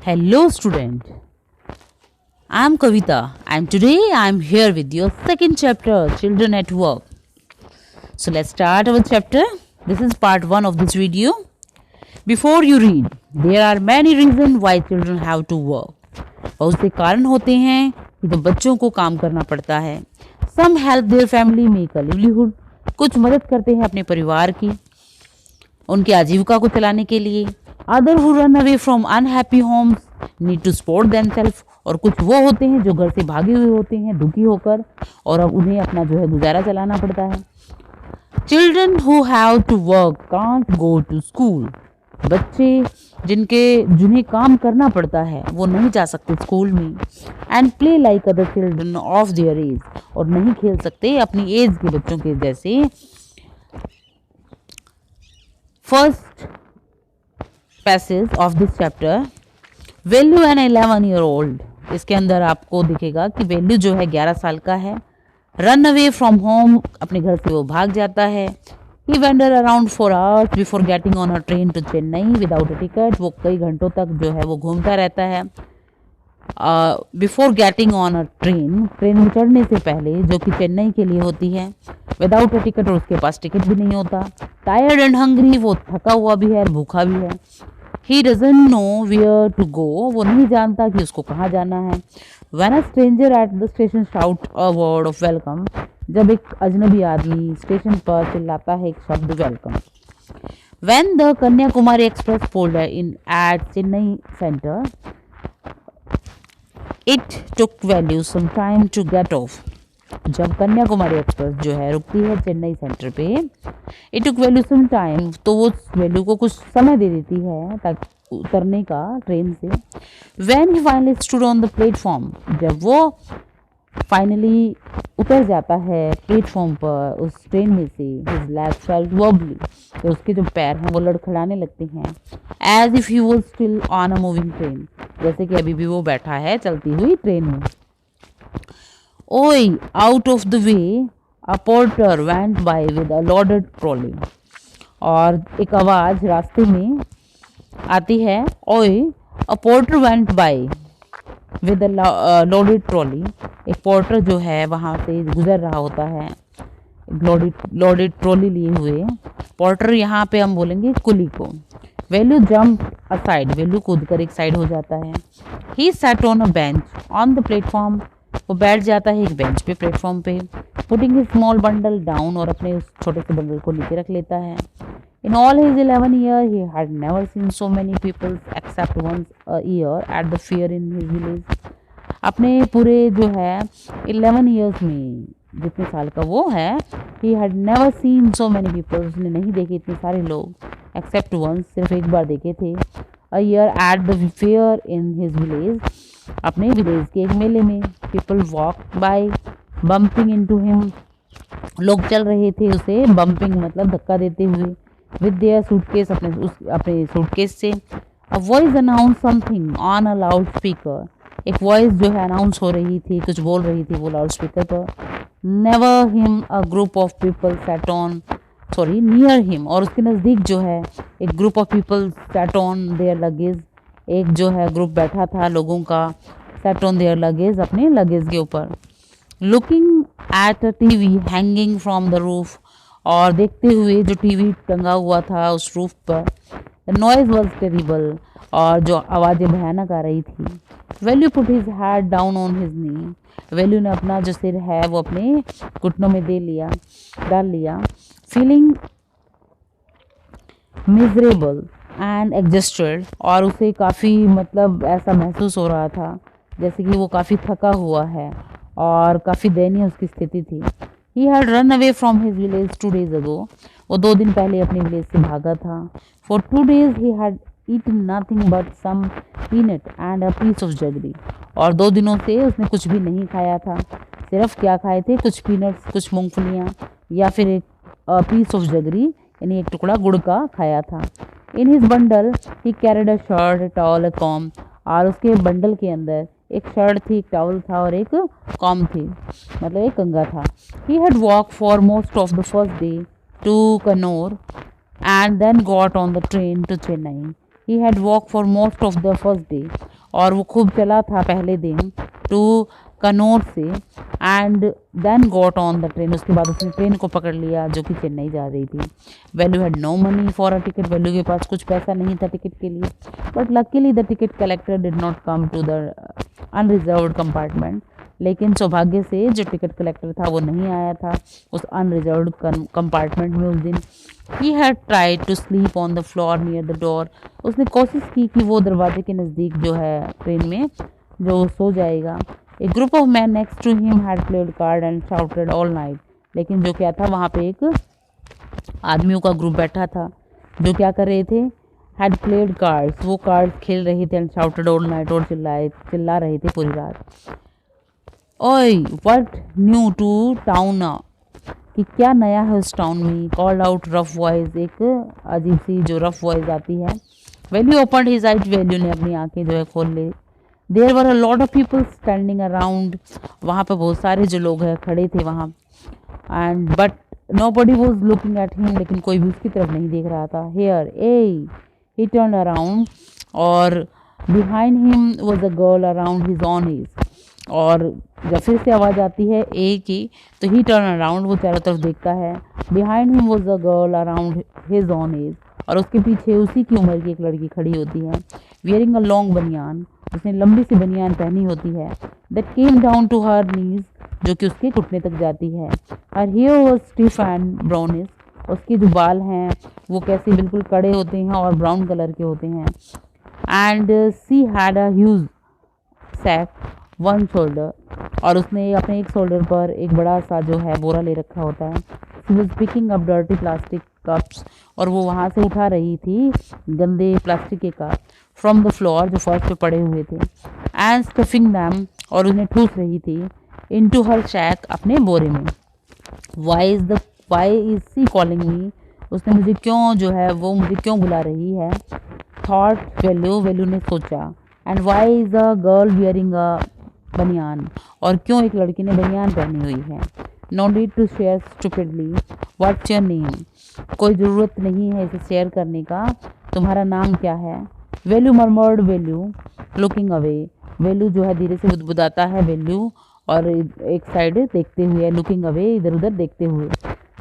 Hello, student. I'm Kavita, and today I'm here with your second chapter, Children at Work. So let's start our chapter. This is part 1 of this video. Before you read, there are many reasons why children have to work. बहुत से कारण होते हैं कि तो बच्चों को काम करना पड़ता है. Some help their family make a livelihood. कुछ मदद करते हैं अपने परिवार की, उनकी आजीविका को चलाने के लिए. Other who run away from unhappy homes need to support themselves. और कुछ वो होते हैं जो घर से भागे हुए होते हैं दुखी होकर, और अब उन्हें अपना जो है गुजारा चलाना पड़ता है. Children who have to work can't go to school. बच्चे जिन्हें काम करना पड़ता है वो नहीं जा सकते स्कूल में. And play like other children of their age. और नहीं खेल सकते अपनी एज के बच्चों के जैसे. First passage of this chapter, Velu an 11-year-old. इसके अंदर आपको दिखेगा कि वैल्यू जो है 11 साल का है. रन अवे फ्रॉम होम, अपने घर से वो भाग जाता है. He wandered around for hours before getting on a train to Chennai without a ticket. वो कई घंटों तक जो है वो घूमता रहता है. Before getting on a train, train में चढ़ने से पहले, जो कि चेन्नई के लिए होती है. Without a ticket, और उसके पास टिकट भी नहीं होता. Tired and hungry, वो थका हुआ भी है, भूखा भी है. He doesn't know where to go. वो नहीं जानता कि उसको कहाँ जाना है. When a stranger at the station shouts a word of welcome, जब एक अजनबी आदमी स्टेशन पर चिल्लाता है एक शब्द welcome. When the Kanyakumari Express pulled in at Chennai Center, it took Value some time to get off. जब कन्याकुमारी एक्सप्रेस जो है रुकती है चेन्नई सेंटर पे, it took Velu some time, तो वो वैल्यू को कुछ समय दे देती है ताकि उतरने का ट्रेन से. When he finally stood on the platform, जब वो फाइनली उतर जाता है प्लेटफॉर्म पर उस ट्रेन में से, हिज लेग फेल्ट वॉबली, तो उसके जो पैर हैं वो लड़खड़ाने लगते हैं. As if he was still on a moving train, जैसे कि अभी भी वो बैठा है चलती हुई ट्रेन में. Oi out of the way, a porter went by with a loaded trolley. और एक आवाज़ रास्ते में आती है, oi a porter went by with a loaded trolley. एक पोर्टर जो है वहाँ से गुजर रहा होता है लोडेड ट्रॉली लिए हुए. पोर्टर यहाँ पे हम बोलेंगे कुली को. वैल्यू जंप असाइड, वैल्यू कूद कर एक साइड हो जाता है. He sat on a bench on the platform, वो बैठ जाता है एक बेंच पे प्लेटफॉर्म पे. Putting his small bundle down, और अपने उस छोटे से बंडल को नीचे रख लेता है. In all his 11 years, he had never seen so many people except once a year at the fair in his village. अपने पूरे जो है 11 years में, जितने साल का वो है, he had never seen so many people, उसने नहीं देखे इतने सारे लोग, except once, सिर्फ एक बार देखे थे, a year at the fair in his village, अपने विलेज के एक मेले में. People walked by, bumping into him, लोग चल रहे थे उसे, bumping मतलब धक्का देते हुए, with their suitcase, अपने सूटकेस से. A voice announced something on a loudspeaker, एक वॉइस जो है अनाउंस हो रही थी, कुछ बोल रही थी वो लाउड स्पीकर पर. Never him a group of people sat on, near him, और उसके नज़दीक जो है एक group of people sat on their luggage, एक जो है ग्रुप बैठा था लोगों का, sat on their luggage, अपने लगेज के ऊपर. Looking at a TV hanging from the roof, और देखते हुए जो टीवी टंगा हुआ था उस रूफ पर. The noise was terrible, और जो आवाज़ें भयानक आ रही थी. Value put his head down on his knee, value ने अपना जो सिर है वो अपने घुटनों में डाल लिया. फीलिंग मिजरेबल एंड एग्जस्टेड, और उसे काफ़ी मतलब ऐसा महसूस हो रहा था जैसे कि वो काफ़ी थका हुआ है और काफ़ी दयनीय उसकी स्थिति थी. He had run away from his village 2 days ago. वो 2 दिन पहले अपने विलेज से भागा था. For 2 days he had eaten nothing but some peanut and a piece of jaggery. और 2 दिनों से उसने कुछ भी नहीं खाया था. सिर्फ क्या खाए थे, कुछ पीनट्स, कुछ मूंगफलियाँ, या फिर एक पीस ऑफ जगरी, यानी एक टुकड़ा गुड़ का खाया था. In his bundle he carried a shirt, a towel, a comb. और उसके बंडल के अंदर एक शर्ट थी, एक टॉवल था और एक कॉम थी, मतलब एक कंघा था. He had walked for most of the first day to Kannur and then got on the train to Chennai. He had walked for most of the first day. और वो खूब चला था पहले दिन टू कनौर से and then got on the train. उसके बाद उसने ट्रेन को पकड़ लिया जो कि चेन्नई जा रही थी। Velu had no money for a ticket. Velu के पास कुछ पैसा नहीं था टिकट के लिए, but luckily the ticket collector did not come to the unreserved compartment. लेकिन सौभाग्य से जो टिकट कलेक्टर था वो नहीं आया था उस अनरिजर्व्ड कंपार्टमेंट में उस दिन। He had tried to sleep on the floor near the door. उसने कोशिश की कि वो दरवाजे के नज़दीक जो है ट्रेन में जो सो जाएगा। A group of man next to him had played card and shouted all night. लेकिन जो क्या था, वहाँ पे एक आदमियों का ग्रुप बैठा था जो क्या कर रहे थे, हैड प्लेड कार्ड्स, वो कार्ड खेल रहे थे, एंड शाउटेड ऑल नाइट, और चिल्ला रहे थे पूरी रात। ओए व्हाट न्यू टू टाउन, कि क्या नया है उस टाउन में। कॉल्ड आउट रफ वॉइस, एक अजीब सी जो रफ वॉइस आती है। Velu opened his eyes, Velu ने अपनी आंखें जो है खोल ली। There were a lot of people standing around, वहाँ पे बहुत सारे जो लोग हैं खड़े थे वहाँ। And but nobody was looking at him, लेकिन कोई भी उसकी तरफ नहीं देख रहा था। Here a he turn around, और behind him was a girl around his own age. और जब फिर से आवाज़ आती है ए की, तो ही टर्न अराउंड, वो चारों तरफ देखता है। Behind him was a girl around his own age, और उसके पीछे उसी की उम्र की एक लड़की खड़ी होती है। वियरिंग अ लॉन्ग बनियान, उसने लंबी सी बनियान पहनी होती है। That came down to her knees, जो कि उसके घुटने तक जाती है। Her hair was stiff and brownish, उसके जो बाल हैं वो कैसे बिल्कुल कड़े होते हैं और ब्राउन कलर के होते हैं। And she had a huge sack one shoulder, और उसने अपने एक शोल्डर पर एक बड़ा सा जो है बोरा ले रखा होता है। She was picking up dirty plastic cups, और वो वहाँ से उठा रही थी गंदे प्लास्टिक के कप फ्रॉम द फ्लोर, जो फर्श पे पड़े हुए थे। एंड स्टफिंग दैम, और उन्हें ठूस रही थी इनटू हर शैक, अपने बोरे में। Why is she calling me, उसने मुझे क्यों जो है वो मुझे क्यों बुला रही है। थॉट वैल्यू ने सोचा। And why is a girl wearing a banian, और क्यों एक लड़की ने बनियान पहनी हुई है। No need to share stupidly, what's your name, कोई ज़रूरत नहीं है इसे शेयर करने का, तुम्हारा नाम क्या है। Value murmured, value looking away, value जो है धीरे से बुदबुदाता है वैल्यू, और एक साइड देखते हुए, लुकिंग अवे, इधर उधर देखते हुए।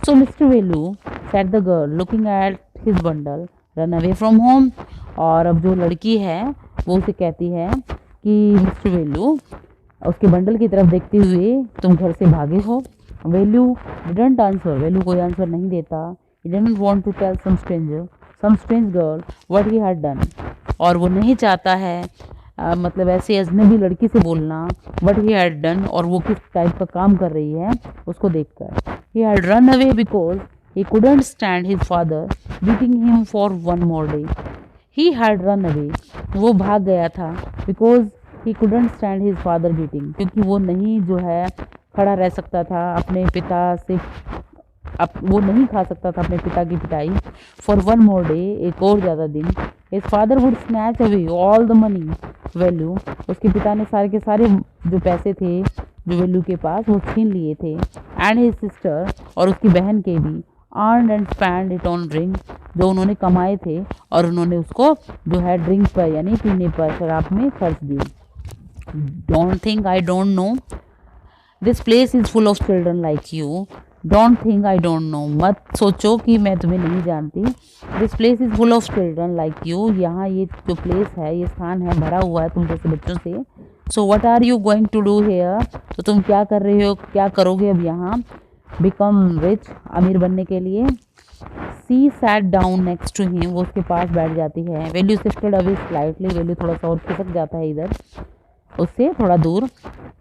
So Mister Velu said the girl looking at his bundle, run away from home, और अब जो लड़की है वो उसे कहती है कि मिस्टर वैल्यू, उसके बंडल की तरफ देखते हुए, तुम घर से भागे हो। वैल्यू डिडंट आंसर, वैल्यू कोई आंसर नहीं देता। He didn't want to tell some strange girl what he had done, और वो नहीं चाहता है मतलब ऐसे अजनबी लड़की से बोलना व्हाट ही हैड डन, और वो किस टाइप का काम कर रही है उसको देखकर। He had run away because he couldn't stand his father beating him for one more day. He had run away, वो भाग गया था, because he couldn't stand his father beating, क्योंकि वो नहीं जो है खड़ा रह सकता था अपने पिता से, वो नहीं खा सकता था अपने पिता की पिटाई। फॉर वन मोर डे, एक और ज़्यादा दिन। His father would snatch away all the money, value, उसके पिता ने सारे के सारे जो पैसे थे जो वैल्यू के पास वो छीन लिए थे। एंड हिज सिस्टर, और उसकी बहन के भी। Earn and spend it on drink, जो उन्होंने कमाए थे और उन्होंने उसको जो है ड्रिंक पर यानी पीने पर, शराब में खर्च दिए। Don't think I don't know this place is full of children like you, don't think I don't know, मत सोचो कि मैं तुम्हें नहीं जानती। This place is full of children like you, यहाँ ये जो प्लेस है, ये स्थान है, भरा हुआ है तुम जैसे बच्चों से। So what are you going to do here, तो तुम क्या कर रहे हो, क्या करोगे अब यहाँ। बिकम रिच, अमीर बनने के लिए। She sat down next to him, वो उसके पास बैठ जाती है। Velu shifted away slightly, Velu थोड़ा सा और खिसक जाता है इधर उससे थोड़ा दूर।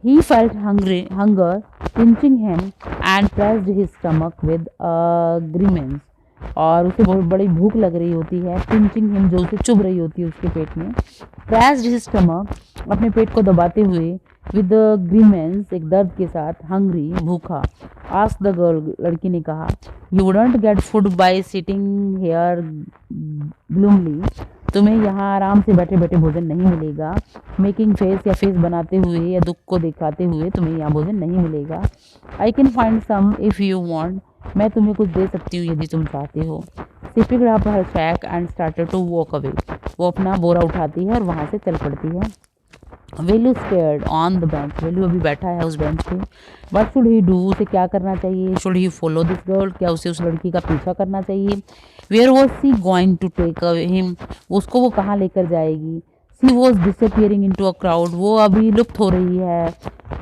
He felt hunger pinching him and pressed his stomach with grimace, और उसे बहुत बड़ी भूख लग रही होती है। पिंचिंग हिम, जो उसे चुभ रही होती है उसके पेट में। प्रेस्ड हिज स्टमक, अपने पेट को दबाते हुए। विद ग्रीमेंस, एक दर्द के साथ। हंग्री, भूखा। आस्क द गर्ल, लड़की ने कहा। You wouldn't get food by sitting here gloomily, तुम्हें यहाँ आराम से बैठे बैठे भोजन नहीं मिलेगा। मेकिंग फेस, या फेस बनाते हुए या दुख को दिखाते हुए तुम्हें यहाँ भोजन नहीं मिलेगा। I can find some if you want, मैं तुम्हें कुछ दे सकती हूँ यदि तुम चाहते हो। She picked up her sack and started to walk away, वो अपना बोरा उठाती है और वहाँ से चल पड़ती है। वेलू स्टेयर्ड ऑन द बेंच, वेलू अभी बैठा है उस बेंच पे। व्हाट शुड ही डू, उसे क्या करना चाहिए। Should he follow this girl, क्या उसे उस लड़की का पीछा करना चाहिए। Where was she going to take him, उसको वो कहाँ लेकर जाएगी। She was disappearing into a crowd, वो अभी लुप्त हो रही है,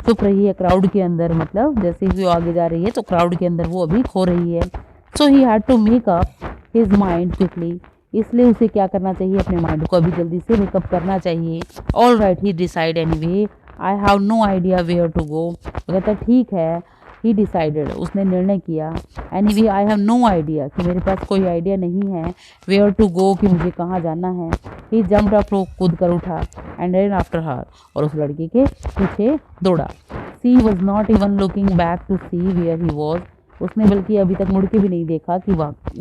छुप रही है क्राउड के अंदर, मतलब जैसे ही वो आगे जा रही है तो क्राउड के अंदर वो अभी खो रही है। So he had to make up his mind quickly, इसलिए उसे क्या करना चाहिए, अपने माइंड को अभी जल्दी से मेकअप करना चाहिए। All right he decide anyway, I have no idea where to go, कहता ठीक है। ही डिसाइडेड, उसने निर्णय किया। Anyway I have no idea, कि मेरे पास कोई आइडिया नहीं है। वेयर टू गो, कि मुझे कहाँ जाना है। ही जम्प्ड अप, कूद कर उठा। एंड रन आफ्टर हर, और उस लड़की के पीछे दौड़ा। She was not even looking back to see where he was, उसने बल्कि अभी तक मुड़ के भी नहीं देखा कि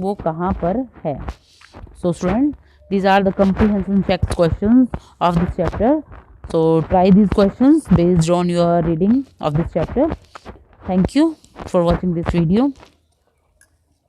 वो कहाँ पर है। So student, these are the comprehension check questions of this chapter. So try these questions based on your reading of this chapter. Thank you for watching this video.